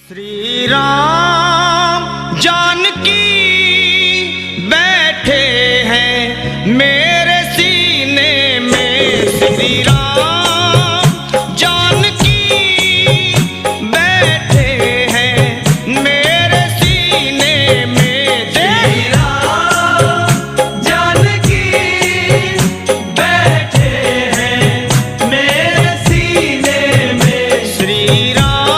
श्री राम जानकी बैठे हैं मेरे सीने में। श्री राम जानकी बैठे हैं मेरे सीने में। श्री राम जानकी बैठे हैं मेरे सीने में। श्री राम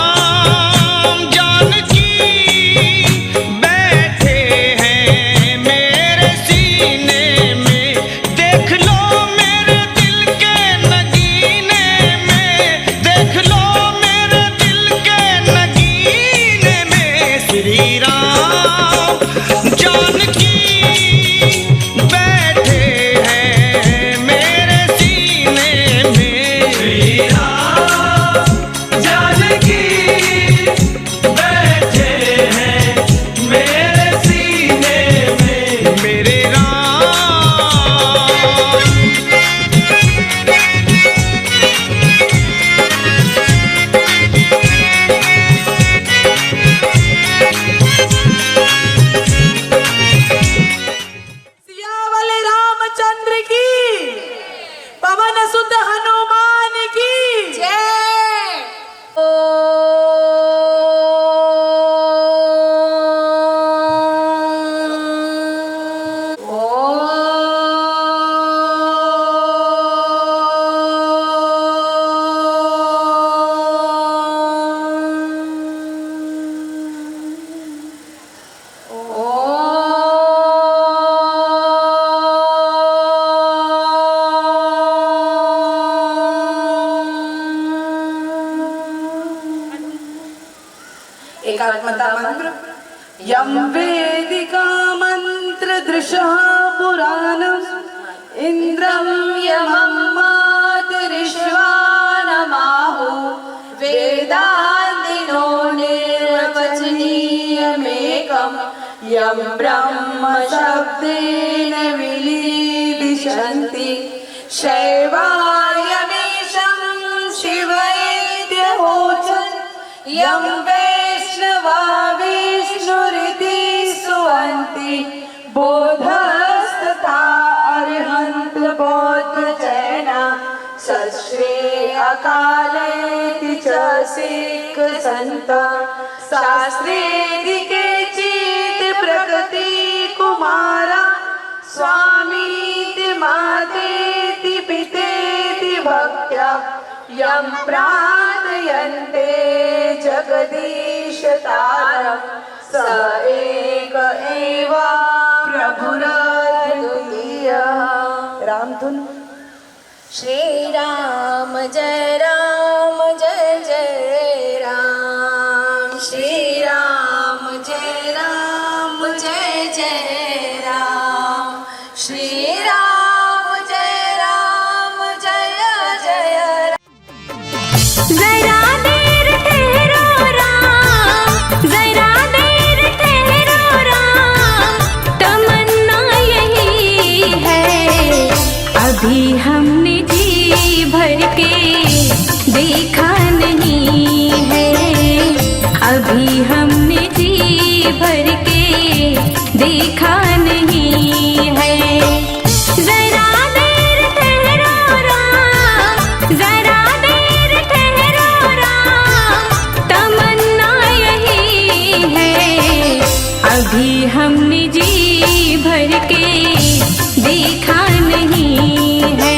मंत्र यम वेदिका मंत्र दृशः पुराणम् इंद्रं यमं मातरिश्वानमाहु वेदान्तिनो निर्वचनीयमेकं यं ब्रह्म शब्देन विलीदिशन्ति शैवायमीशं शिवैद्यहोचन् यं वैष्णवा विष्णुरिति सुवन्ति बोधस्तथा अर्हन्त बौद्धजैना सश्री अकालेति च सिक्ख संता शास्त्रेति केचित् प्रकृति कुमारा स्वामीति मातेति पितेति भक्त्या यं प्रार्थयन्ते जगदीश तारं स एक एव प्रभुरद्वितीय। रामधुन। श्री राम जय जय राम। श्री राम जय राम। श्री राम जय जय राम। जरा देर ठहरो राम, जरा देर ठहरो राम, तमन्ना यही है अभी हमने जी भर के देखा नहीं है, अभी हमने जी भर के देखा नहीं है। जरा देर ठहरो राम, जरा देर ठहरो राम, तमन्ना यही है अभी हमने जी भर के देखा नहीं है,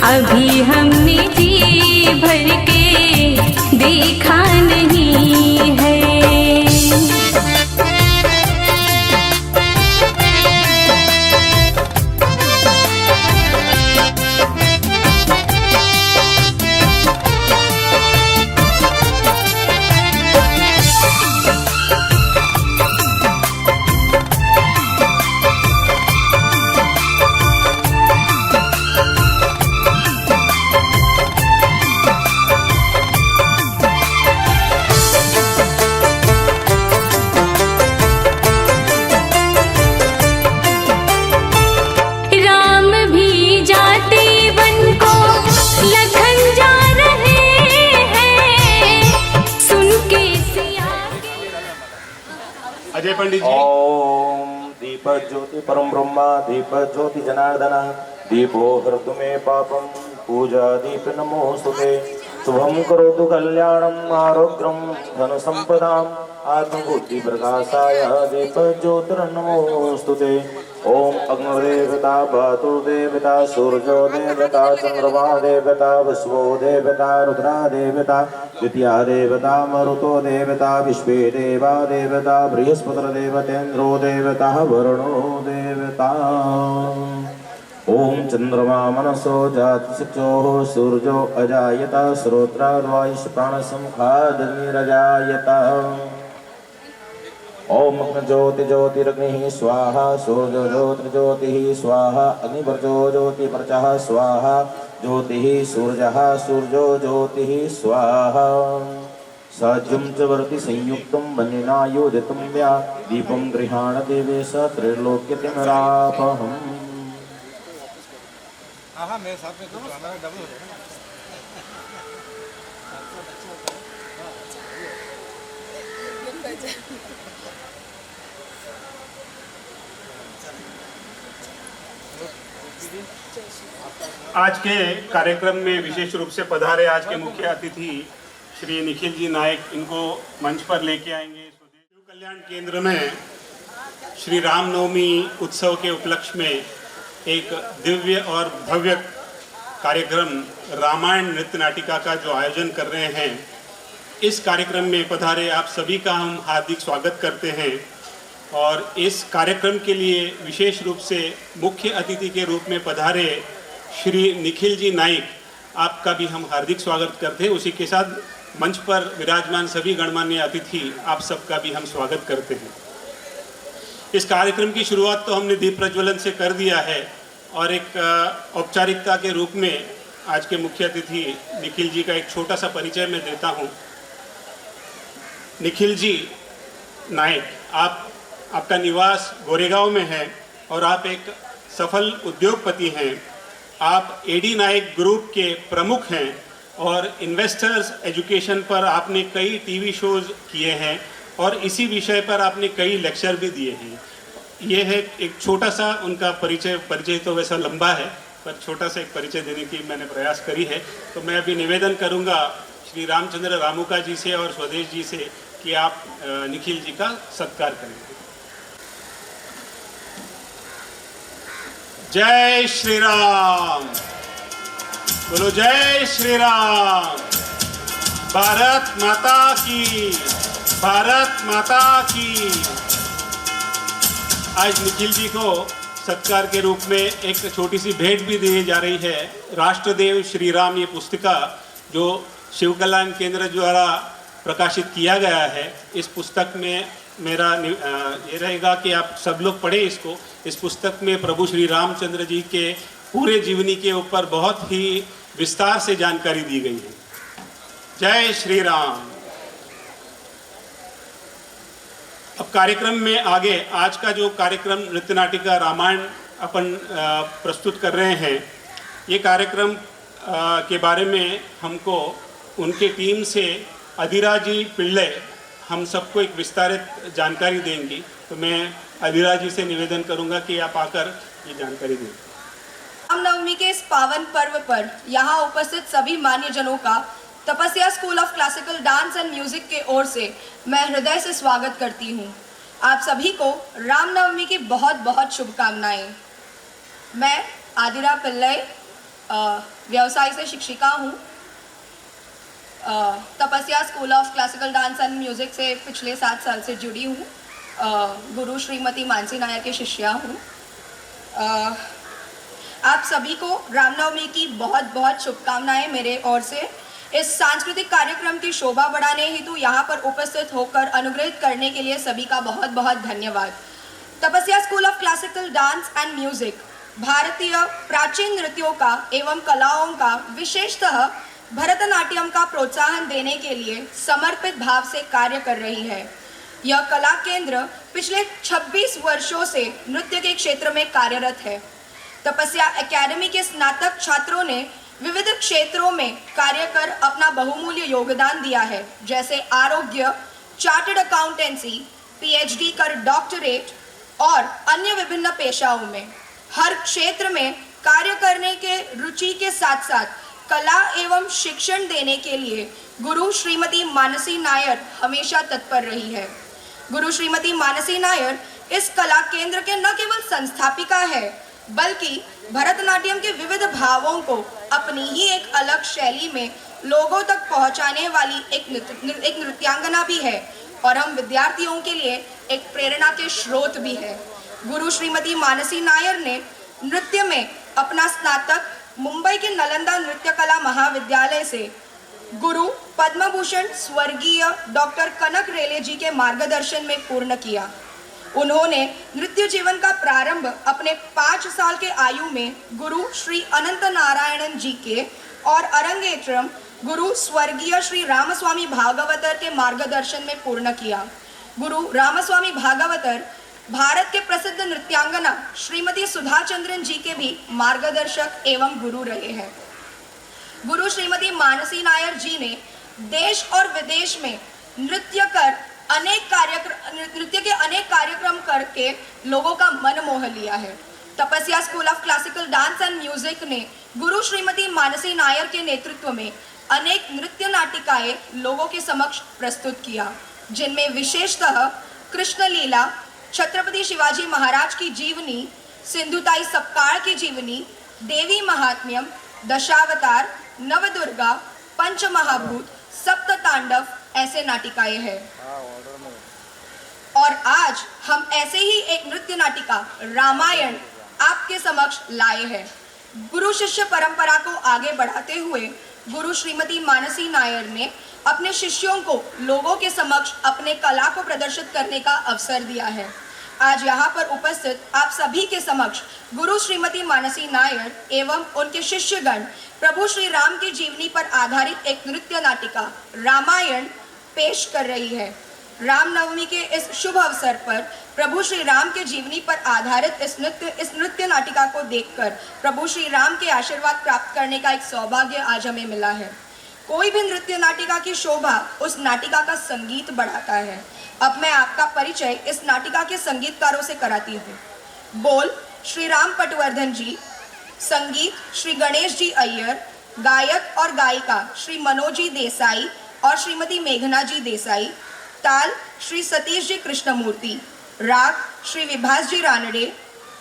अभी हमने जी भर के देखा नहीं है। पंडित जी। ओम दीप ज्योति परम ब्रह्मा दीप ज्योति जनार्दन दीपो हरतु मे पापम पूजा दीप नमोस्तुते शुभम करोतु कल्याणम आरोग्यम धन संपदाम आत्मबुद्धि प्रकाशाय दीप ज्योतिर्नमोस्तुते। ओम अग्निदेवता भातुर्देवता सूर्यो देवता चंद्रमा देवता विश्वो देवता रुद्रा देवता द्वितीया देवता मरुतो देवता विश्वे देवा देवता बृहस्पति देवतेन्द्रो देवता वरुणो देवता। ओम चंद्रमा मनसो जातशिक्षोः सूर्यो अजायत श्रोत्राद्वायुष प्राणसमुखादग्निरजायत। ओम ज्योति ज्योतिरग्निः स्वाहा सूर्यो ज्योतिर्ज्योतिः स्वाहा अग्निवर्जो ज्योतिपर्चः स्वाहा ज्योतिः सूर्यः सूर्यो ज्योतिः स्वाहा। साज्यं च वर्ति संयुक्तं वह्निना योजितं व्या दीपं गृहाण देवेश त्रैलोक्यतिमरापहम्। मेरे साथ में कुछ हमारा डबल हो जाएगा। आज के कार्यक्रम में विशेष रूप से पधारे आज के मुख्य अतिथि श्री निखिल जी नायक, इनको मंच पर लेके आएंगे। शिव कल्याण केंद्र में श्री रामनवमी उत्सव के उपलक्ष्य में एक दिव्य और भव्य कार्यक्रम रामायण नृत्य नाटिका का जो आयोजन कर रहे हैं, इस कार्यक्रम में पधारे आप सभी का हम हार्दिक स्वागत करते हैं। और इस कार्यक्रम के लिए विशेष रूप से मुख्य अतिथि के रूप में पधारे श्री निखिल जी नाइक, आपका भी हम हार्दिक स्वागत करते हैं। उसी के साथ मंच पर विराजमान सभी गणमान्य अतिथि, आप सबका भी हम स्वागत करते हैं। इस कार्यक्रम की शुरुआत तो हमने दीप प्रज्वलन से कर दिया है और एक औपचारिकता के रूप में आज के मुख्य अतिथि निखिल जी का एक छोटा सा परिचय मैं देता हूँ। निखिल जी नाइक, आपका निवास गोरेगांव में है और आप एक सफल उद्योगपति हैं। आप एडी नाइक ग्रुप के प्रमुख हैं और इन्वेस्टर्स एजुकेशन पर आपने कई टीवी शोज किए हैं और इसी विषय पर आपने कई लेक्चर भी दिए हैं। ये है एक छोटा सा उनका परिचय तो वैसा लंबा है, पर छोटा सा एक परिचय देने की मैंने प्रयास करी है। तो मैं अभी निवेदन करूंगा श्री रामचंद्र रामुका जी से और स्वदेश जी से कि आप निखिल जी का सत्कार करें। जय श्री राम, बोलो जय श्री राम। भारत माता की, भारत माता की। आज निखिल जी को सत्कार के रूप में एक छोटी सी भेंट भी दी जा रही है। राष्ट्रदेव श्री राम, ये पुस्तिका जो शिव कल्याण केंद्र द्वारा प्रकाशित किया गया है, इस पुस्तक में मेरा ये रहेगा कि आप सब लोग पढ़ें इसको। इस पुस्तक में प्रभु श्री रामचंद्र जी के पूरे जीवनी के ऊपर बहुत ही विस्तार से जानकारी दी गई है। जय श्री राम। अब कार्यक्रम में आगे आज का जो कार्यक्रम नृत्य नाटिका रामायण अपन प्रस्तुत कर रहे हैं, ये कार्यक्रम के बारे में हमको उनके टीम से अधिराजी पिल्ले हम सबको एक विस्तारित जानकारी देंगी। तो मैं अधिराजी से निवेदन करूंगा कि आप आकर ये जानकारी दें। रामनवमी के इस पावन पर्व पर यहाँ उपस्थित सभी मान्यजनों का तपस्या school of classical dance and music के ओर से मैं हृदय से स्वागत करती हूँ। आप सभी को रामनवमी की बहुत बहुत शुभकामनाएं। मैं आदिरा पिल्लई व्यवसाय से शिक्षिका हूँ। तपस्या school of classical dance and music से पिछले 7 साल से जुड़ी हूँ। गुरु श्रीमती मानसी नायक की शिष्या हूँ। आप सभी को रामनवमी की बहुत बहुत शुभकामनाएं मेरे ओर से। इस सांस्कृतिक कार्यक्रम की शोभा बढ़ाने हेतु यहाँ पर उपस्थित होकर अनुग्रहित करने के लिए सभी का बहुत बहुत धन्यवाद। तपस्या school of classical dance and music भारतीय प्राचीन नृत्यों का एवं कलाओं का, विशेषतः भरतनाट्यम का प्रोत्साहन देने के लिए समर्पित भाव से कार्य कर रही है। यह कला केंद्र पिछले 26 वर्षों से नृत्य के क्षेत्र में कार्यरत है। तपस्या एकेडमी के स्नातक छात्रों ने विविध क्षेत्रों में कार्य कर अपना बहुमूल्य योगदान दिया है, जैसे आरोग्य, चार्टर्ड अकाउंटेंसी, पीएचडी कर डॉक्टरेट और अन्य विभिन्न पेशाओं में हर क्षेत्र में कार्य करने के रुचि के साथ साथ कला एवं शिक्षण देने के लिए गुरु श्रीमती मानसी नायर हमेशा तत्पर रही है। गुरु श्रीमती मानसी नायर इस कला केंद्र के न केवल संस्थापिका है बल्कि भरतनाट्यम के विविध भावों को अपनी ही एक अलग शैली में लोगों तक पहुंचाने वाली एक नृत्यांगना भी है और हम विद्यार्थियों के लिए एक प्रेरणा के स्रोत भी है। गुरु श्रीमती मानसी नायर ने नृत्य में अपना स्नातक मुंबई के नालंदा नृत्य कला महाविद्यालय से गुरु पद्म भूषण स्वर्गीय डॉक्टर कनक रेले जी के मार्गदर्शन में पूर्ण किया। उन्होंने नृत्य जीवन का प्रारंभ अपने 5 साल के आयु में गुरु श्री अनंत नारायणन जी के और अरंगेट्रम गुरु स्वर्गीय श्री रामस्वामी भागवतर के मार्गदर्शन में पूर्ण किया। गुरु रामस्वामी भागवतर भारत के प्रसिद्ध नृत्यांगना श्रीमती सुधा चंद्रन जी के भी मार्गदर्शक एवं गुरु रहे हैं। गुरु श्रीमती मानसी नायर जी ने देश और विदेश में नृत्य के अनेक कार्यक्रम करके लोगों का मन मोह लिया है। तपस्या school of classical dance and music ने गुरु श्रीमती मानसी नायर के नेतृत्व में अनेक नृत्य नाटिकाएं लोगों के समक्ष प्रस्तुत किया, जिनमें विशेषतः कृष्ण लीला, छत्रपति शिवाजी महाराज की जीवनी, सिंधुताई सपकाळ की जीवनी, देवी महात्म्यम, दशावतार, नवदुर्गा, पंचमहाभूत, सप्त तांडव ऐसे नाटिकाएं हैं। और आज हम ऐसे ही एक नृत्य नाटिका रामायण आपके समक्ष लाए हैं। गुरु शिष्य परंपरा को आगे बढ़ाते हुए गुरु श्रीमती मानसी नायर ने अपने शिष्यों को लोगों के समक्ष अपने कला को प्रदर्शित करने का अवसर दिया है। आज यहाँ पर उपस्थित आप सभी के समक्ष गुरु श्रीमती मानसी नायर एवं उनके शिष्यगण प्रभु श्री राम की जीवनी पर आधारित एक नृत्य नाटिका रामायण पेश कर रही है। रामनवमी के इस शुभ अवसर पर प्रभु श्री राम के जीवनी पर आधारित इस नृत्य नाटिका को देखकर प्रभु श्री राम के आशीर्वाद प्राप्त करने का एक सौभाग्य आज हमें मिला है। कोई भी नृत्य नाटिका की शोभा उस नाटिका का संगीत बढ़ाता है। अब मैं आपका परिचय इस नाटिका के संगीतकारों से कराती हूँ। बोल श्री राम पटवर्धन जी, संगीत श्री गणेश जी अय्यर, गायक और गायिका श्री मनोजी देसाई और श्रीमती मेघना जी देसाई, ताल श्री सतीश जी कृष्णमूर्ति, राग श्री विभास जी रानडे,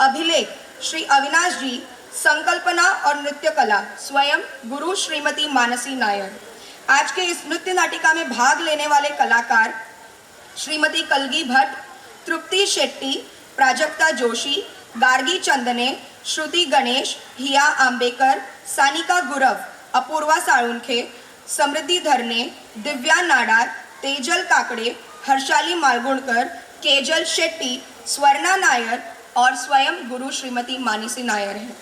अभिलेख श्री अविनाश जी, संकल्पना और नृत्य कला स्वयं गुरु श्रीमती मानसी नायर। आज के इस नृत्य नाटिका में भाग लेने वाले कलाकार श्रीमती कलगी भट्ट, तृप्ति शेट्टी, प्राजक्ता जोशी, गार्गी चंदने, श्रुति गणेश, हिया आंबेकर, सानिका गुरव, अपूर्वा साळुंखे, समृद्धि धरने, दिव्या नाडार, तेजल काकड़े, हर्षाली मालगुणकर, केजल शेट्टी, स्वर्णा नायर और स्वयं गुरु श्रीमती मानसी नायर है।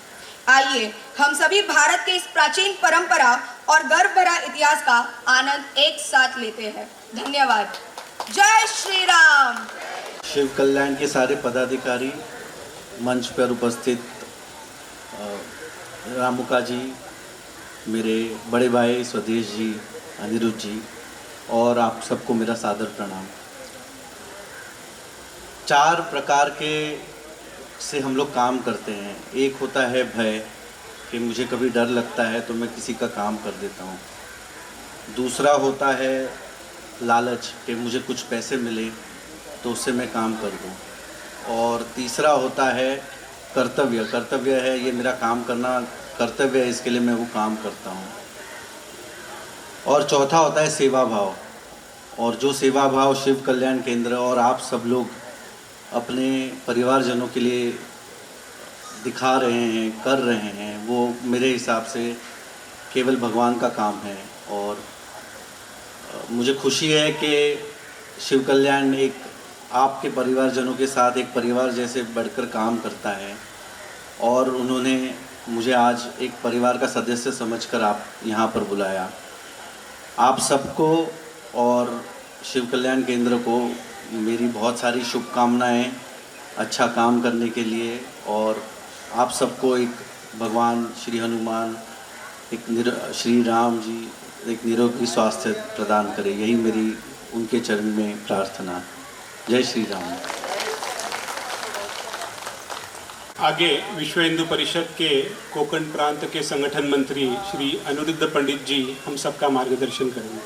आइए हम सभी भारत के इस प्राचीन परंपरा और गर्व भरा इतिहास का आनंद एक साथ लेते हैं। धन्यवाद। जय श्री राम। शिव कल्याण के सारे पदाधिकारी, मंच पर उपस्थित रामुका जी, मेरे बड़े भाई स्वदेश जी, अनिरुद्ध जी और आप सबको मेरा सादर प्रणाम। 4 प्रकार के से हम लोग काम करते हैं। एक होता है भय, कि मुझे कभी डर लगता है तो मैं किसी का काम कर देता हूँ। दूसरा होता है लालच, कि मुझे कुछ पैसे मिले तो उससे मैं काम कर दूँ। और तीसरा होता है कर्तव्य। कर्तव्य है, ये मेरा काम करना कर्तव्य है, इसके लिए मैं वो काम करता हूँ। और चौथा होता है सेवा भाव। और जो सेवा भाव शिव कल्याण केंद्र और आप सब लोग अपने परिवारजनों के लिए दिखा रहे हैं, कर रहे हैं, वो मेरे हिसाब से केवल भगवान का काम है। और मुझे खुशी है कि शिव कल्याण एक आपके परिवारजनों के साथ एक परिवार जैसे बढ़कर काम करता है। और उन्होंने मुझे आज एक परिवार का सदस्य समझकर आप यहाँ पर बुलाया। आप सबको और शिव कल्याण केंद्र को मेरी बहुत सारी शुभकामनाएं अच्छा काम करने के लिए। और आप सबको एक भगवान श्री हनुमान, श्री राम जी एक निरोगी स्वास्थ्य प्रदान करें, यही मेरी उनके चरण में प्रार्थना। जय श्री राम। आगे विश्व हिंदू परिषद के कोंकण प्रांत के संगठन मंत्री श्री अनिरुद्ध पंडित जी हम सबका मार्गदर्शन करेंगे।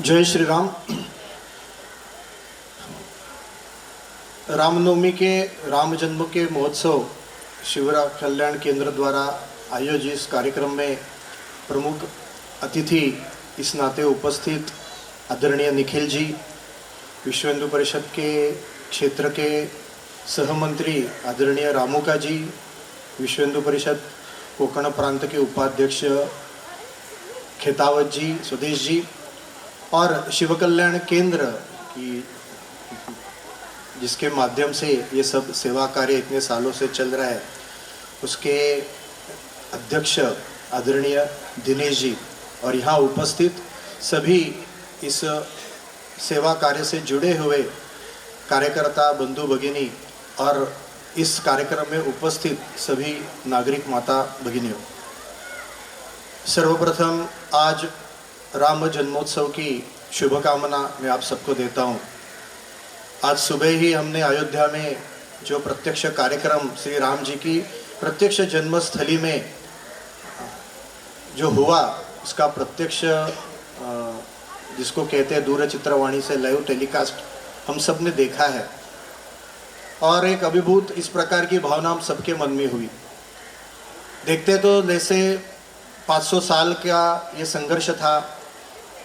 जय श्री राम। रामनवमी के राम जन्म के महोत्सव शिवरा कल्याण केंद्र द्वारा आयोजित इस कार्यक्रम में प्रमुख अतिथि इस नाते उपस्थित आदरणीय निखिल जी, विश्व हिंदू परिषद के क्षेत्र के सहमंत्री आदरणीय रामुका जी, विश्व हिंदू परिषद कोंकण प्रांत के उपाध्यक्ष खेतावत जी, स्वदेश जी और शिव कल्याण केंद्र की जिसके माध्यम से ये सब सेवा कार्य इतने सालों से चल रहा है, उसके अध्यक्ष आदरणीय दिनेश जी और यहाँ उपस्थित सभी इस सेवा कार्य से जुड़े हुए कार्यकर्ता बंधु भगिनी और इस कार्यक्रम में उपस्थित सभी नागरिक माता भगिनियों, सर्वप्रथम आज राम जन्मोत्सव की शुभकामना मैं आप सबको देता हूँ। आज सुबह ही हमने अयोध्या में जो प्रत्यक्ष कार्यक्रम श्री राम जी की प्रत्यक्ष जन्मस्थली में जो हुआ उसका प्रत्यक्ष जिसको कहते हैं दूरचित्रवाणी से लाइव टेलीकास्ट हम सब ने देखा है और एक अभिभूत इस प्रकार की भावना हम सबके मन में हुई। देखते तो जैसे 500 साल का ये संघर्ष था।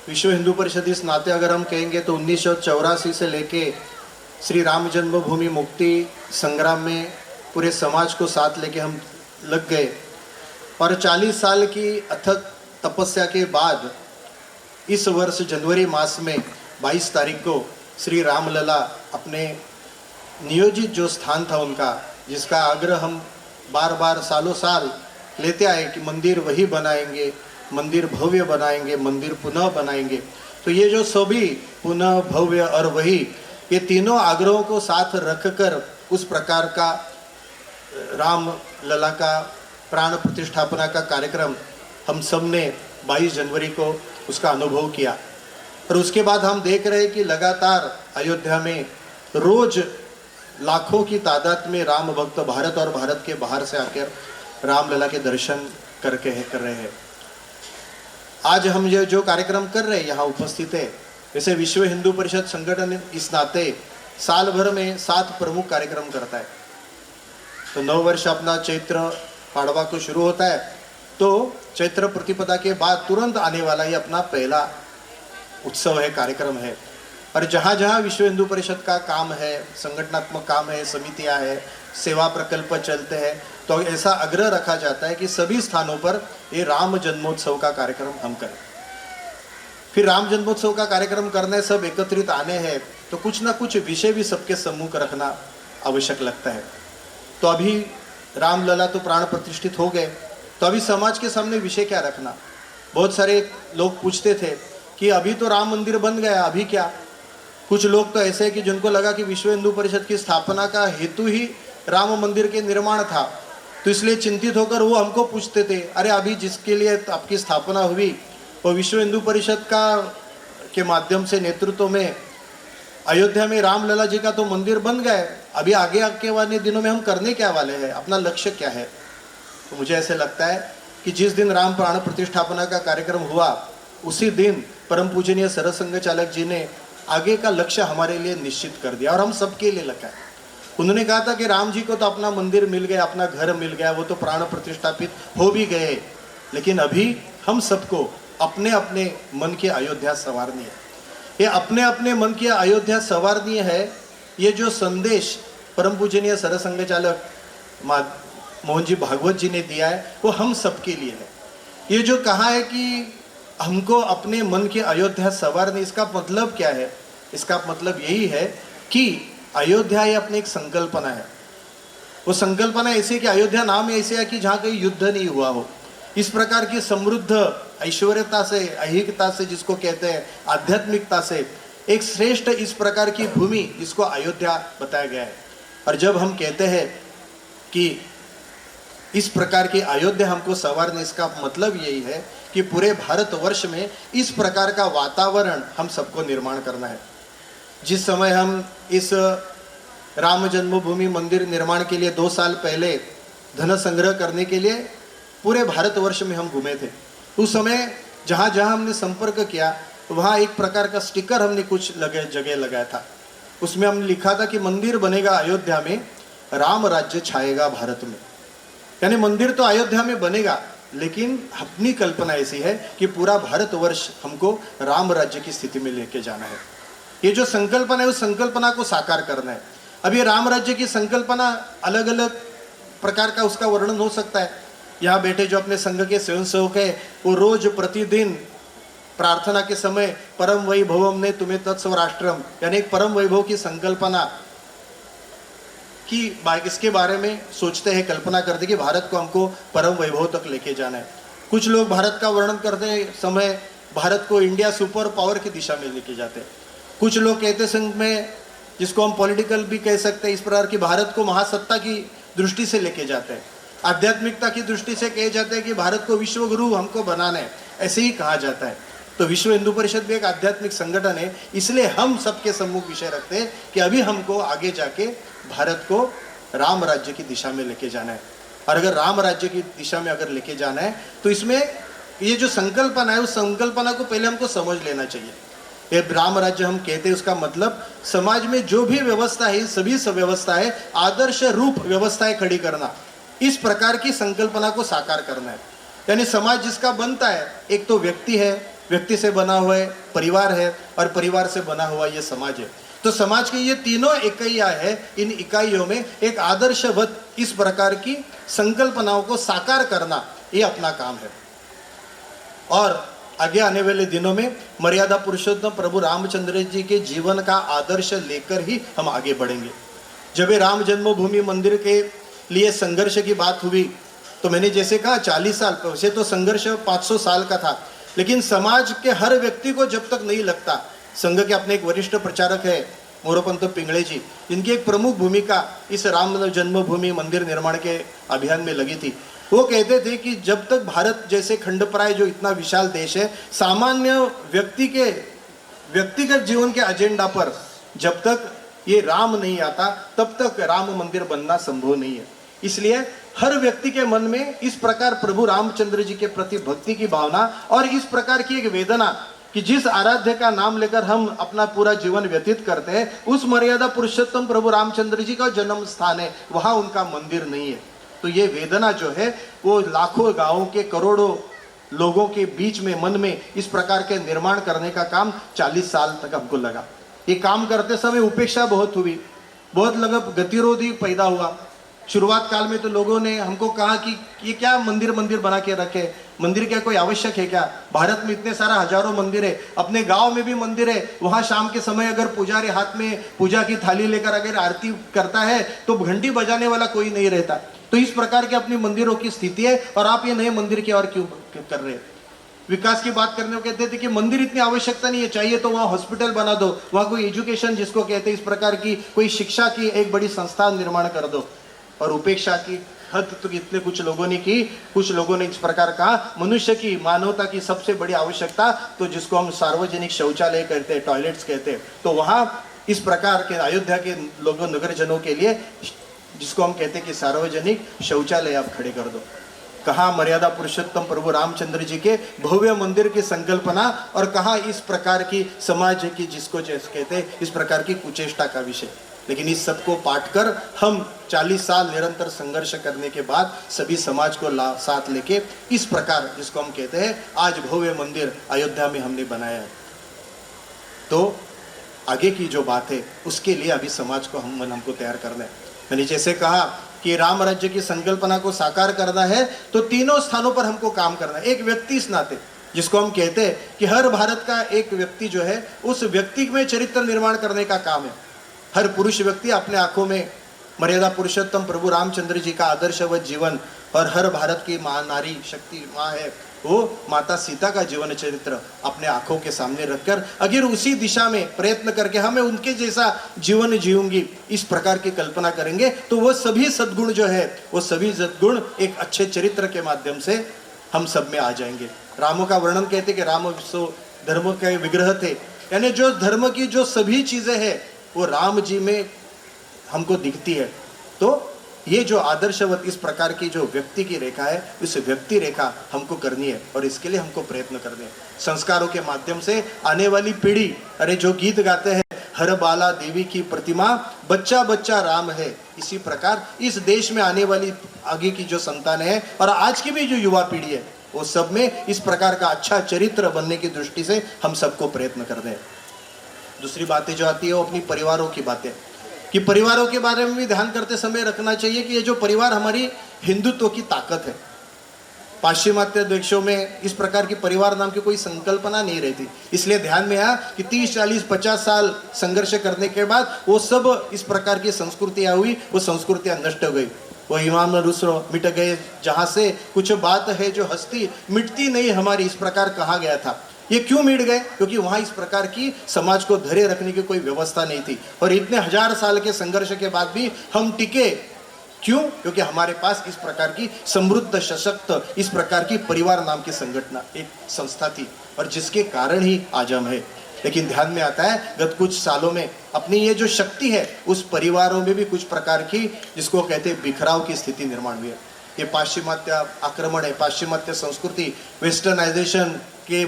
विश्व हिंदू परिषद इस नाते अगर हम कहेंगे तो 1984 से लेके श्री राम जन्मभूमि मुक्ति संग्राम में पूरे समाज को साथ लेके हम लग गए और 40 साल की अथक तपस्या के बाद इस वर्ष जनवरी मास में 22 तारीख को श्री रामलला अपने नियोजित जो स्थान था उनका, जिसका आग्रह हम बार बार सालों साल लेते आए कि मंदिर वही बनाएंगे, मंदिर भव्य बनाएंगे, मंदिर पुनः बनाएंगे। तो ये जो सभी पुनः भव्य और वही ये तीनों आग्रहों को साथ रखकर उस प्रकार का राम लला का प्राण प्रतिष्ठापना का कार्यक्रम हम सब ने 22 जनवरी को उसका अनुभव किया। और उसके बाद हम देख रहे हैं कि लगातार अयोध्या में रोज लाखों की तादाद में राम भक्त भारत और भारत के बाहर से आकर रामलला के दर्शन कर रहे हैं। आज हम ये जो कार्यक्रम कर रहे हैं यहाँ उपस्थित है, जैसे विश्व हिंदू परिषद संगठन इस नाते साल भर में 7 प्रमुख कार्यक्रम करता है। तो 9 वर्ष अपना चैत्र पाड़वा को शुरू होता है, तो चैत्र प्रतिपदा के बाद तुरंत आने वाला ये अपना पहला उत्सव है, कार्यक्रम है। और जहाँ जहाँ विश्व हिंदू परिषद का काम है, संगठनात्मक काम है, समितियाँ हैं, सेवा प्रकल्प चलते हैं, तो ऐसा आग्रह रखा जाता है कि सभी स्थानों पर ये राम जन्मोत्सव का कार्यक्रम हम करें। फिर राम जन्मोत्सव का कार्यक्रम करने सब एकत्रित आने हैं तो कुछ ना कुछ विषय भी सबके सम्मुख रखना आवश्यक लगता है। तो अभी रामलला तो प्राण प्रतिष्ठित हो गए, तो अभी समाज के सामने विषय क्या रखना। बहुत सारे लोग पूछते थे कि अभी तो राम मंदिर बन गया, अभी क्या। कुछ लोग तो ऐसे कि जिनको लगा कि विश्व हिंदू परिषद की स्थापना का हेतु ही राम मंदिर के निर्माण था, तो इसलिए चिंतित होकर वो हमको पूछते थे, अरे अभी जिसके लिए आपकी स्थापना हुई वो विश्व हिंदू परिषद के माध्यम से नेतृत्व में अयोध्या में रामलला जी का तो मंदिर बन गए, अभी आगे वाले दिनों में हम करने क्या वाले हैं, अपना लक्ष्य क्या है। तो मुझे ऐसे लगता है कि जिस दिन राम प्राण प्रतिष्ठापना का कार्यक्रम हुआ उसी दिन परम पूजनीय सरसंघ चालक जी ने आगे का लक्ष्य हमारे लिए निश्चित कर दिया और हम सबके लिए लगा है। उन्होंने कहा था कि राम जी को तो अपना मंदिर मिल गया, अपना घर मिल गया, वो तो प्राण प्रतिष्ठापित हो भी गए, लेकिन अभी हम सबको अपने अपने मन की अयोध्या संवारनी है। ये अपने अपने मन की अयोध्या संवारनी है। ये जो संदेश परम पूजनीय सरसंघ चालक मोहन जी भागवत जी ने दिया है वो हम सबके लिए है। ये जो कहा है कि हमको अपने मन की अयोध्या संवारनी, इसका मतलब क्या है? इसका मतलब यही है कि अयोध्या ये अपनी एक संकल्पना है। वो संकल्पना ऐसी कि अयोध्या नाम ऐसे है कि जहाँ कहीं युद्ध नहीं हुआ हो। इस प्रकार की समृद्ध ऐश्वर्यता से, ऐहिकता से, जिसको कहते हैं आध्यात्मिकता से, एक श्रेष्ठ इस प्रकार की भूमि जिसको अयोध्या बताया गया है। और जब हम कहते हैं कि इस प्रकार की अयोध्या हमको संवारने, इसका मतलब यही है कि पूरे भारतवर्ष में इस प्रकार का वातावरण हम सबको निर्माण करना है। जिस समय हम इस राम जन्मभूमि मंदिर निर्माण के लिए 2 साल पहले धन संग्रह करने के लिए पूरे भारतवर्ष में हम घूमे थे, उस समय जहाँ जहाँ हमने संपर्क किया वहाँ एक प्रकार का स्टिकर हमने कुछ जगह लगाया था। उसमें हमने लिखा था कि मंदिर बनेगा अयोध्या में, राम राज्य छाएगा भारत में। यानी मंदिर तो अयोध्या में बनेगा, लेकिन अपनी कल्पना ऐसी है कि पूरा भारतवर्ष हमको राम राज्य की स्थिति में लेके जाना है। ये जो संकल्पना है उस संकल्पना को साकार करना है। अब ये राम राज्य की संकल्पना अलग अलग प्रकार का उसका वर्णन हो सकता है। यहाँ बैठे जो अपने संघ के स्वयंसेवक है वो रोज प्रतिदिन प्रार्थना के समय परम वैभवम ने तुम्हें तत्स्वराष्ट्रम, यानी एक परम वैभव की संकल्पना कि इसके बारे में सोचते हैं, कल्पना करते कि भारत को हमको परम वैभव तक लेके जाना है। कुछ लोग भारत का वर्णन करते समय भारत को इंडिया सुपर पावर की दिशा में लेके जाते हैं। कुछ लोग कहते संघ में, जिसको हम पॉलिटिकल भी कह सकते हैं, इस प्रकार की भारत को महासत्ता की दृष्टि से लेके जाते हैं। आध्यात्मिकता की दृष्टि से कहे जाते हैं कि भारत को विश्व गुरु हमको बनाना है, ऐसे ही कहा जाता है। तो विश्व हिंदू परिषद भी एक आध्यात्मिक संगठन है, इसलिए हम सबके सम्मुख विषय रखते हैं कि अभी हमको आगे जाके भारत को राम राज्य की दिशा में लेके जाना है। और अगर राम राज्य की दिशा में अगर लेके जाना है तो इसमें ये जो संकल्पना है उस संकल्पना को पहले हमको समझ लेना चाहिए। ये राम राज्य हम कहते हैं, उसका मतलब समाज में जो भी व्यवस्था है, सभी व्यवस्था है, आदर्श रूप व्यवस्थाएं खड़ी करना, इस प्रकार की संकल्पना को साकार करना है। यानी समाज जिसका बनता है, एक तो व्यक्ति है, व्यक्ति से बना हुआ है परिवार है, और परिवार से बना हुआ ये समाज है। तो समाज की ये तीनों इकाइयां है, इन इकाइयों में एक आदर्शवत इस प्रकार की संकल्पनाओं को साकार करना ये अपना काम है। और आगे आने वाले दिनों में मर्यादा पुरुषोत्तम प्रभु रामचंद्र जी के जीवन का आदर्श लेकर ही हम आगे बढ़ेंगे। जब ये राम जन्मभूमि मंदिर के लिए संघर्ष की बात हुई तो मैंने जैसे कहा 40 साल, वैसे तो संघर्ष 500 साल का था, लेकिन समाज के हर व्यक्ति को जब तक नहीं लगता, संघ के अपने एक वरिष्ठ प्रचारक है मोरोपंत पिंगले जी, जिनकी एक प्रमुख भूमिका इस राम जन्मभूमि मंदिर निर्माण के अभियान में लगी थी, वो कहते थे कि जब तक भारत जैसे खंडप्राय जो इतना विशाल देश है, सामान्य व्यक्ति के व्यक्तिगत जीवन के एजेंडा पर जब तक ये राम नहीं आता तब तक राम मंदिर बनना संभव नहीं है। इसलिए हर व्यक्ति के मन में इस प्रकार प्रभु रामचंद्र जी के प्रति भक्ति की भावना और इस प्रकार की एक वेदना कि जिस आराध्य का नाम लेकर हम अपना पूरा जीवन व्यतीत करते हैं, उस मर्यादा पुरुषोत्तम प्रभु रामचंद्र जी का जन्म स्थान है, वहां उनका मंदिर नहीं है। तो ये वेदना जो है वो लाखों गांवों के करोड़ों लोगों के बीच में मन में इस प्रकार के निर्माण करने का काम 40 साल तक हमको लगा। ये काम करते समय उपेक्षा बहुत हुई, बहुत लगभग गतिरोधी पैदा हुआ। शुरुआत काल में तो लोगों ने हमको कहा कि ये क्या मंदिर बना के रखे, मंदिर क्या कोई आवश्यक है क्या? भारत में इतने सारा हजारों मंदिर है, अपने गांव में भी मंदिर है, वहां शाम के समय अगर पुजारी हाथ में पूजा की थाली लेकर अगर आरती करता है तो घंटी बजाने वाला कोई नहीं रहता। तो इस प्रकार के अपनी मंदिरों की स्थिति है और आप ये नए मंदिर की और क्यों कर रहे हैं? विकास की बात करने को कहते थे कि मंदिर इतनी आवश्यकता नहीं है, चाहिए तो वहाँ हॉस्पिटल बना दो, वहाँ कोई एजुकेशन जिसको कहते हैं इस प्रकार की कोई शिक्षा की एक बड़ी संस्थान निर्माण कर दो। और उपेक्षा की हद तो इतने कुछ लोगों ने की, कुछ लोगों ने इस प्रकार कहा मनुष्य की मानवता की सबसे बड़ी आवश्यकता तो जिसको हम सार्वजनिक शौचालय कहते हैं, टॉयलेट्स कहते हैं, तो वहाँ इस प्रकार के अयोध्या के लोगों नगरजनों के लिए जिसको हम कहते हैं कि सार्वजनिक शौचालय आप खड़े कर दो। कहाँ मर्यादा पुरुषोत्तम प्रभु रामचंद्र जी के भव्य मंदिर की संकल्पना और कहाँ इस प्रकार की समाज की जिसको जैसे कहते हैं इस प्रकार की कुचेष्टा का विषय। लेकिन इस सबको पाट कर हम 40 साल निरंतर संघर्ष करने के बाद सभी समाज को साथ लेके इस प्रकार जिसको हम कहते हैं आज भव्य मंदिर अयोध्या में हमने बनाया है। तो आगे की जो बात है उसके लिए अभी समाज को हमको तैयार करना है। मैंने जैसे कहा कि राम राज्य की संकल्पना को साकार करना है तो तीनों स्थानों पर हमको काम करना है। एक व्यक्ति इस नाते जिसको हम कहते हैं कि हर भारत का एक व्यक्ति जो है उस व्यक्ति में चरित्र निर्माण करने का काम है। हर पुरुष व्यक्ति अपने आंखों में मर्यादा पुरुषोत्तम प्रभु रामचंद्र जी का आदर्शवत जीवन और हर भारत की माँ नारी शक्ति माँ है, वो माता सीता का जीवन चरित्र अपने आंखों के सामने रखकर अगर उसी दिशा में प्रयत्न करके हमें उनके जैसा जीवन जीऊंगी इस प्रकार की कल्पना करेंगे तो वो सभी सद्गुण जो है, वो सभी सद्गुण एक अच्छे चरित्र के माध्यम से हम सब में आ जाएंगे। रामों का वर्णन कहते कि राम विश्व धर्म के विग्रह थे, यानी जो धर्म की जो सभी चीजें हैं वो राम जी में हमको दिखती है। तो ये जो आदर्शवत इस प्रकार की जो व्यक्ति की रेखा है, इस व्यक्ति रेखा हमको करनी है और इसके लिए हमको प्रयत्न करने हैं। संस्कारों के माध्यम से आने वाली पीढ़ी, अरे जो गीत गाते हैं हर बाला देवी की प्रतिमा, बच्चा बच्चा राम है, इसी प्रकार इस देश में आने वाली आगे की जो संतान है और आज की भी जो युवा पीढ़ी है वो सब में इस प्रकार का अच्छा चरित्र बनने की दृष्टि से हम सबको प्रयत्न करते हैं। दूसरी बातें जो आती है वो अपनी परिवारों की बातें, कि परिवारों के बारे में भी ध्यान करते समय रखना चाहिए कि ये जो परिवार हमारी हिंदुत्व की ताकत है। पाश्चिमात्य देशों में इस प्रकार की परिवार नाम की कोई संकल्पना नहीं रहती, इसलिए ध्यान में आया कि 30, 40, 50 साल संघर्ष करने के बाद वो सब इस प्रकार की संस्कृतियाँ हुई, वो संस्कृतियाँ नष्ट हो गई, वो इमाम रुस्रो मिट गए, जहाँ से कुछ बात है जो हस्ती मिटती नहीं हमारी, इस प्रकार कहा गया था। ये क्यों मिट गए? क्योंकि वहाँ इस प्रकार की समाज को धरे रखने की कोई व्यवस्था नहीं थी और इतने हजार साल के संघर्ष के बाद भी हम टिके। क्यों? क्योंकि हमारे पास इस प्रकार की समृद्ध सशक्त इस प्रकार की परिवार नाम की संगठन एक संस्था थी और जिसके कारण ही आज हम है। लेकिन ध्यान में आता है गत कुछ सालों में अपनी ये जो शक्ति है उस परिवारों में भी कुछ प्रकार की जिसको कहते हैं बिखराव की स्थिति निर्माण हुई है। ये पाश्चिमात्य आक्रमण है, पाश्चिमात्य संस्कृति, वेस्टर्नाइजेशन के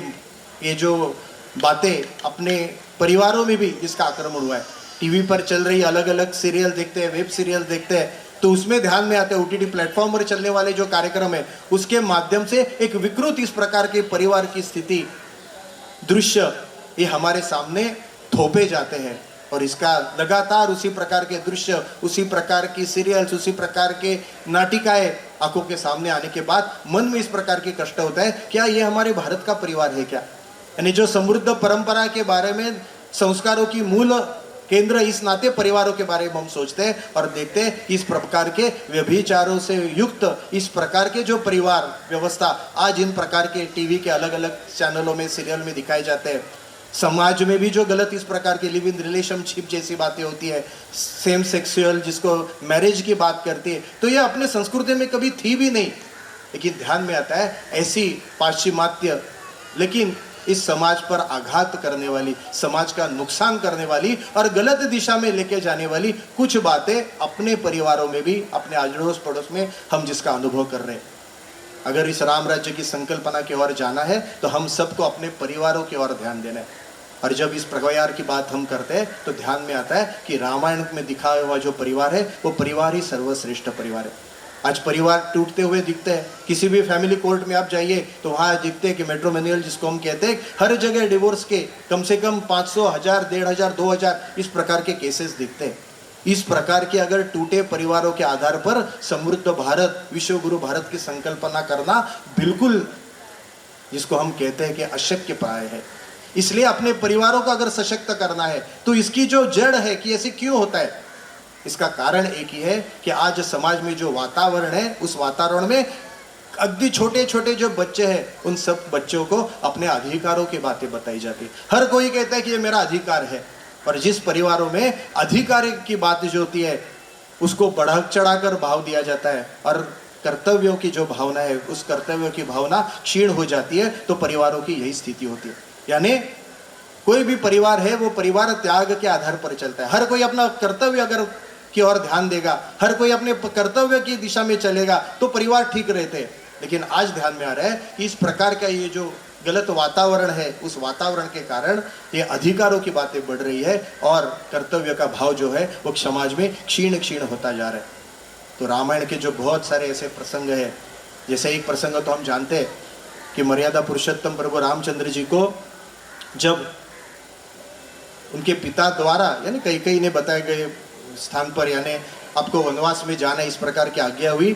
ये जो बातें अपने परिवारों में भी इसका आक्रमण हुआ है। टीवी पर चल रही अलग अलग सीरियल देखते हैं, वेब सीरियल देखते हैं, तो उसमें ध्यान में आते हैं ओटीटी प्लेटफॉर्म पर चलने वाले जो कार्यक्रम है उसके माध्यम से एक विकृत इस प्रकार के परिवार की स्थिति दृश्य ये हमारे सामने थोपे जाते हैं और इसका लगातार उसी प्रकार के दृश्य, उसी प्रकार की सीरियल्स, उसी प्रकार के नाटिकाएं आंखों के सामने आने के बाद मन में इस प्रकार की कष्ट होता है, क्या ये हमारे भारत का परिवार है क्या? यानी जो समृद्ध परंपरा के बारे में संस्कारों की मूल केंद्र इस नाते परिवारों के बारे में हम सोचते हैं और देखते हैं कि इस प्रकार के व्यभिचारों से युक्त इस प्रकार के जो परिवार व्यवस्था आज इन प्रकार के टीवी के अलग अलग चैनलों में सीरियल में दिखाए जाते हैं। समाज में भी जो गलत इस प्रकार के लिव इन रिलेशनशिप जैसी बातें होती है, सेम सेक्सुअल जिसको मैरिज की बात करती है, तो ये अपने संस्कृति में कभी थी भी नहीं। लेकिन ध्यान में आता है ऐसी पाश्चिमात्य लेकिन इस समाज पर आघात करने वाली, समाज का नुकसान करने वाली और गलत दिशा में लेके जाने वाली कुछ बातें अपने परिवारों में भी, अपने अड़ोस पड़ोस में हम जिसका अनुभव कर रहे हैं। अगर इस राम राज्य की संकल्पना की ओर जाना है तो हम सबको अपने परिवारों की ओर ध्यान देना है। और जब इस परिवार की बात हम करते हैं तो ध्यान में आता है कि रामायण में दिखाया हुआ जो परिवार है वो परिवार ही सर्वश्रेष्ठ परिवार है। आज परिवार टूटते हुए दिखते हैं, किसी भी फैमिली कोर्ट में आप जाइए तो वहाँ दिखते हैं कि मैट्रिमोनियल जिसको हम कहते हैं, हर जगह डिवोर्स के कम से कम 500, 1000, 1500, 2000 इस प्रकार के केसेस दिखते हैं। इस प्रकार के अगर टूटे परिवारों के आधार पर समृद्ध भारत, विश्व गुरु भारत की संकल्पना करना बिल्कुल जिसको हम कहते हैं कि अशक्य प्राय है। इसलिए अपने परिवारों को अगर सशक्त करना है तो इसकी जो जड़ है कि ऐसे क्यों होता है, इसका कारण एक ही है कि आज समाज में जो वातावरण है उस वातावरण में अगदी छोटे छोटे जो बच्चे हैं उन सब बच्चों को अपने अधिकारों की बातें बताई जाती है। हर कोई कहता है कि ये मेरा अधिकार है और जिस परिवारों में अधिकार की बात जो होती है उसको बढ़ा चढ़ाकर भाव दिया जाता है और कर्तव्यों की जो भावना है उस कर्तव्यों की भावना क्षीण हो जाती है, तो परिवारों की यही स्थिति होती है। यानी कोई भी परिवार है वो परिवार त्याग के आधार पर चलता है। हर कोई अपना कर्तव्य अगर की ओर ध्यान देगा, हर कोई अपने कर्तव्य की दिशा में चलेगा तो परिवार ठीक रहते हैं। लेकिन आज ध्यान में आ रहा है कि इस प्रकार का ये जो गलत वातावरण है उस वातावरण के कारण ये अधिकारों की बातें बढ़ रही है और कर्तव्य का भाव जो है वो समाज में क्षीण क्षीण होता जा रहा है। तो रामायण के जो बहुत सारे ऐसे प्रसंग है, जैसे एक प्रसंग तो हम जानते हैं कि मर्यादा पुरुषोत्तम प्रभु रामचंद्र जी को जब उनके पिता द्वारा यानी कई ने बताए गए स्थान पर यानी आपको वनवास में जाना इस प्रकार की आज्ञा हुई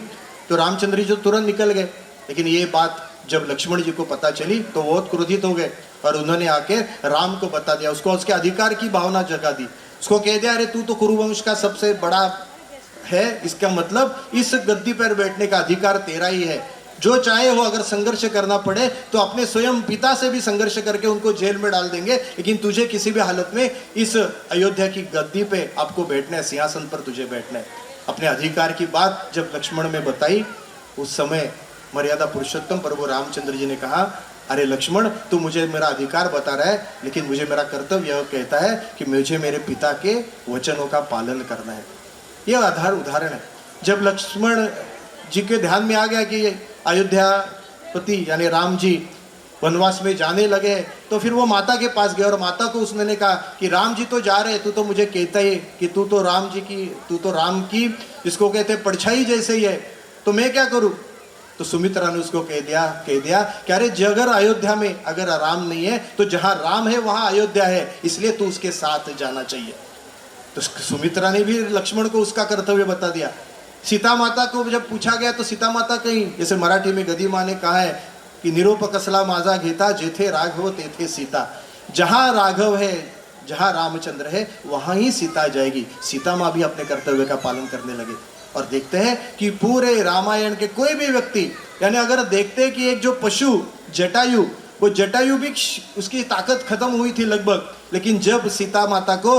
तो रामचंद्र जी तुरंत निकल गए। लेकिन ये बात जब लक्ष्मण जी को पता चली तो वो बहुत क्रोधित हो गए और उन्होंने आके राम को बता दिया, उसको उसके अधिकार की भावना जगा दी, उसको कह दिया अरे तू तो कुरुवंश का सबसे बड़ा है, इसका मतलब इस गद्दी पर बैठने का अधिकार तेरा ही है। जो चाहे हो, अगर संघर्ष करना पड़े तो अपने स्वयं पिता से भी संघर्ष करके उनको जेल में डाल देंगे, लेकिन तुझे किसी भी हालत में इस अयोध्या की गद्दी पे आपको बैठना है, सिंहासन पर तुझे बैठना है। अपने अधिकार की बात जब लक्ष्मण में बताई, उस समय मर्यादा पुरुषोत्तम प्रभु रामचंद्र जी ने कहा, अरे लक्ष्मण, तू मुझे मेरा अधिकार बता रहा है, लेकिन मुझे मेरा कर्तव्य यह कहता है कि मुझे मेरे पिता के वचनों का पालन करना है। यह उदाहरण है। जब लक्ष्मण जी के ध्यान में आ गया कि अयोध्यापति यानी राम जी वनवास में जाने लगे, तो फिर वो माता के पास गए और माता को उसने कहा कि राम जी तो जा रहे, तू तो मुझे कहता ही कि तू तो राम की जिसको कहते परछाई जैसे ही है, तो मैं क्या करूं? तो सुमित्रा ने उसको कह दिया कि अरे अगर अयोध्या में अगर राम नहीं है तो जहां राम है वहां अयोध्या है, इसलिए तू उसके साथ जाना चाहिए। तो सुमित्रा ने भी लक्ष्मण को उसका कर्तव्य बता दिया। सीता माता को जब पूछा गया तो सीता माता कहीं, जैसे मराठी में गदी माँ ने कहा है कि निरोप कसला माझा घेता, जेथे राघव तेथे सीता। जहां राघव है, जहां रामचंद्र है, वहां ही सीता जाएगी। सीता माँ भी अपने कर्तव्य का पालन करने लगे। और देखते हैं कि पूरे रामायण के कोई भी व्यक्ति, यानी अगर देखते हैं कि एक जो पशु जटायु, वो जटायु भी उसकी ताकत खत्म हुई थी लगभग, लेकिन जब सीता माता को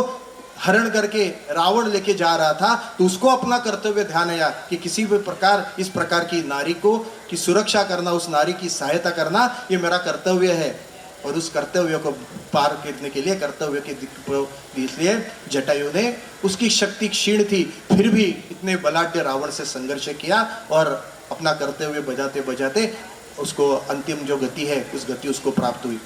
हरण करके रावण लेके जा रहा था तो उसको अपना कर्तव्य ध्यान आया कि किसी भी प्रकार इस प्रकार की नारी को की सुरक्षा करना, उस नारी की सहायता करना, ये मेरा कर्तव्य है। और उस कर्तव्य को पार करने के लिए, कर्तव्य के इसलिए जटायु ने, उसकी शक्ति क्षीण थी, फिर भी इतने बलाढ्य रावण से संघर्ष किया और अपना कर्तव्य बजाते बजाते उसको अंतिम जो गति है, उस गति उसको प्राप्त हुई।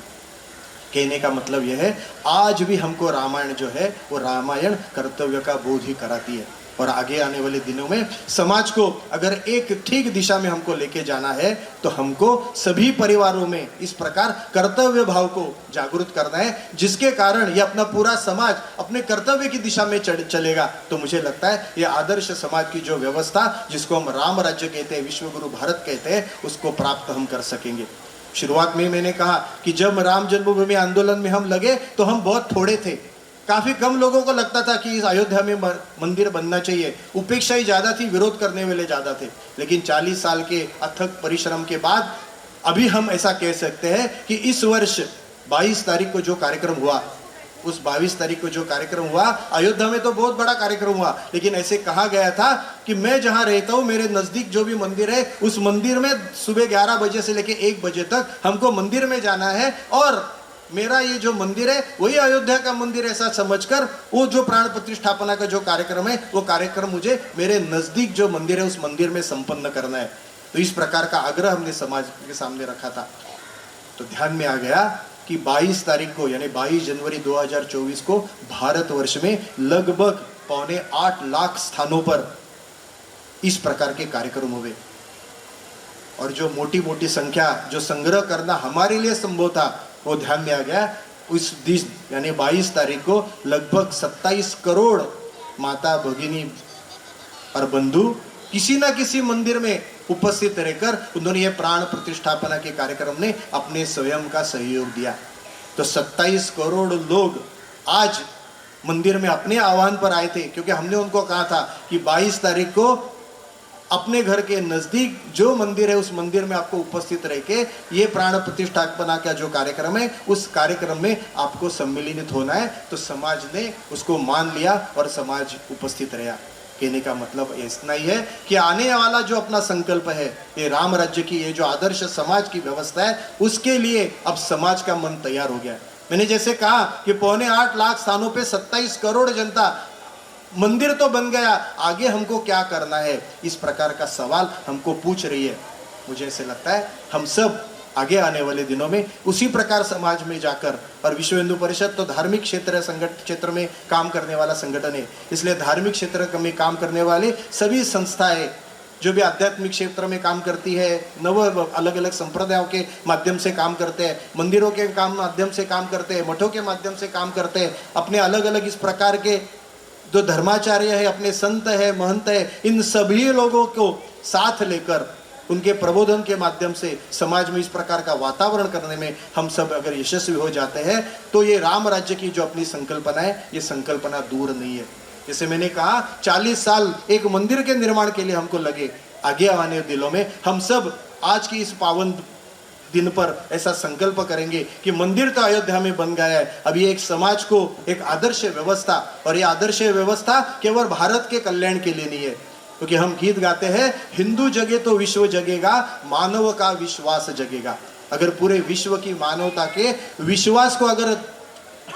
कहने का मतलब यह है, आज भी हमको रामायण जो है वो रामायण कर्तव्य का बोध ही कराती है। और आगे आने वाले दिनों में समाज को अगर एक ठीक दिशा में हमको लेके जाना है तो हमको सभी परिवारों में इस प्रकार कर्तव्य भाव को जागरूक करना है, जिसके कारण ये अपना पूरा समाज अपने कर्तव्य की दिशा में चलेगा। तो मुझे लगता है ये आदर्श समाज की जो व्यवस्था, जिसको हम राम राज्य कहते हैं, विश्वगुरु भारत कहते हैं, उसको प्राप्त हम कर सकेंगे। शुरुआत में मैंने कहा कि जब राम जन्मभूमि आंदोलन में हम लगे तो हम बहुत थोड़े थे, काफी कम लोगों को लगता था कि इस अयोध्या में मंदिर बनना चाहिए, उपेक्षा ही ज्यादा थी, विरोध करने वाले ज्यादा थे। लेकिन 40 साल के अथक परिश्रम के बाद अभी हम ऐसा कह सकते हैं कि इस वर्ष 22 तारीख को जो कार्यक्रम हुआ, उस 22 तारीख को जो कार्यक्रम हुआ अयोध्या में तो बहुत बड़ा कार्यक्रम हुआ, लेकिन ऐसे कहा गया था कि मैं जहां रहता हूं, मेरे नजदीक जो भी मंदिर है, उस मंदिर में सुबह 11 बजे से लेकर 1 बजे तक हमको मंदिर में जाना है और मेरा ये जो मंदिर है वही अयोध्या का मंदिर, ऐसा समझकर वो जो प्राण प्रतिष्ठापना का जो कार्यक्रम है, वो कार्यक्रम मुझे मेरे नजदीक जो मंदिर है उस मंदिर में संपन्न करना है। तो इस प्रकार का आग्रह हमने समाज के सामने रखा था। तो ध्यान में आ गया कि 22 तारीख को यानी 22 जनवरी 2024 को भारतवर्ष में लगभग 7.25 लाख स्थानों पर इस प्रकार के कार्यक्रम हुए। और जो मोटी मोटी संख्या जो संग्रह करना हमारे लिए संभव था, वो ध्यान में आ गया। उस दिन यानी 22 तारीख को लगभग 27 करोड़ माता भगिनी और बंधु किसी ना किसी मंदिर में उपस्थित रहकर उन्होंने ये प्राण प्रतिष्ठापना के कार्यक्रम में अपने स्वयं का सहयोग दिया। तो 27 करोड़ लोग आज मंदिर में अपने आह्वान पर आए थे, क्योंकि हमने उनको कहा था कि 22 तारीख को अपने घर के नजदीक जो मंदिर है उस मंदिर में आपको उपस्थित रह के ये प्राण प्रतिष्ठापना का जो कार्यक्रम है उस कार्यक्रम में आपको सम्मिलित होना है। तो समाज ने उसको मान लिया और समाज उपस्थित रहा। कहने का मतलब इतना ही है कि आने वाला जो अपना संकल्प है, ये राम राज्य की ये जो आदर्श समाज की व्यवस्था है, उसके लिए अब समाज का मन तैयार हो गया है। मैंने जैसे कहा कि 7.25 लाख स्थानों पे 27 करोड़ जनता, मंदिर तो बन गया, आगे हमको क्या करना है, इस प्रकार का सवाल हमको पूछ रही है। मुझे ऐसे लगता है हम सब आगे आने वाले दिनों में उसी प्रकार समाज में जाकर, और विश्व हिंदू परिषद तो धार्मिक क्षेत्र में काम करने वाला संगठन है, इसलिए धार्मिक क्षेत्र में काम करने वाले सभी संस्थाएं जो भी आध्यात्मिक क्षेत्र में काम करती है, अलग अलग संप्रदायों के माध्यम से काम करते हैं, मंदिरों के माध्यम से काम करते हैं, मठों के माध्यम से काम करते हैं, अपने अलग अलग इस प्रकार के जो धर्माचार्य है, अपने संत है, महंत है, इन सभी लोगों को साथ लेकर उनके प्रबोधन के माध्यम से समाज में इस प्रकार का वातावरण करने में हम सब अगर यशस्वी हो जाते हैं तो ये राम राज्य की जो अपनी संकल्पना है, ये संकल्पना दूर नहीं है। जैसे मैंने कहा 40 साल एक मंदिर के निर्माण के लिए हमको लगे, आगे आने दिलों में हम सब आज की इस पावन दिन पर ऐसा संकल्प करेंगे कि मंदिर तो अयोध्या में बन गया है, अभी एक समाज को एक आदर्श व्यवस्था, और ये आदर्श व्यवस्था केवल भारत के कल्याण के लिए नहीं है, क्योंकि हम गीत गाते हैं हिंदू जगे तो विश्व जगेगा, मानव का विश्वास जगेगा। अगर पूरे विश्व की मानवता के विश्वास को अगर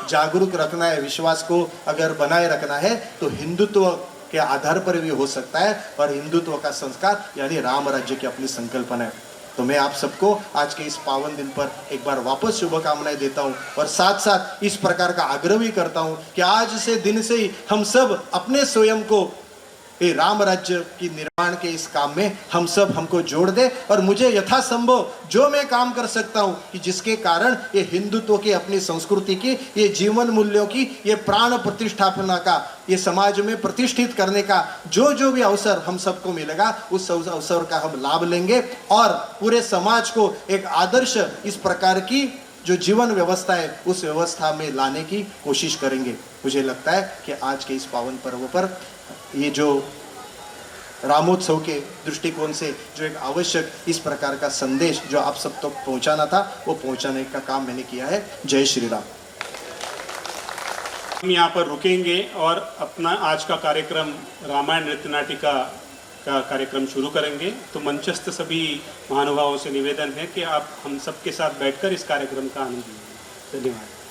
जागरूक रखना है, विश्वास को अगर बनाए रखना है, तो हिंदुत्व के आधार पर भी हो सकता है, और हिंदुत्व का संस्कार यानी राम राज्य की अपनी संकल्पना है। तो मैं आप सबको आज के इस पावन दिन पर एक बार वापस शुभकामनाएं देता हूं, और साथ साथ इस प्रकार का आग्रह भी करता हूं कि आज से दिन से ही हम सब अपने स्वयं को ये राम राज्य की निर्माण के इस काम में हम सब हमको जोड़ दे, और मुझे यथासंभव जो मैं काम कर सकता हूं कि जिसके कारण ये हिंदुत्व की, अपनी संस्कृति की, ये जीवन मूल्यों की, ये प्राण प्रतिष्ठापना का, ये समाज में प्रतिष्ठित करने का जो भी अवसर हम सबको मिलेगा, उस अवसर का हम लाभ लेंगे, और पूरे समाज को एक आदर्श इस प्रकार की जो जीवन व्यवस्था है उस व्यवस्था में लाने की कोशिश करेंगे। मुझे लगता है कि आज के इस पावन पर्व पर ये जो रामोत्सव के दृष्टिकोण से जो एक आवश्यक इस प्रकार का संदेश जो आप सब तक पहुंचाना था, वो पहुंचाने का काम मैंने किया है। जय श्री राम। हम यहाँ पर रुकेंगे और अपना आज का कार्यक्रम रामायण नृत्य नाटिका का कार्यक्रम शुरू करेंगे। तो मंचस्थ सभी महानुभावों से निवेदन है कि आप हम सबके साथ बैठकर इस कार्यक्रम का आनंद लें। धन्यवाद।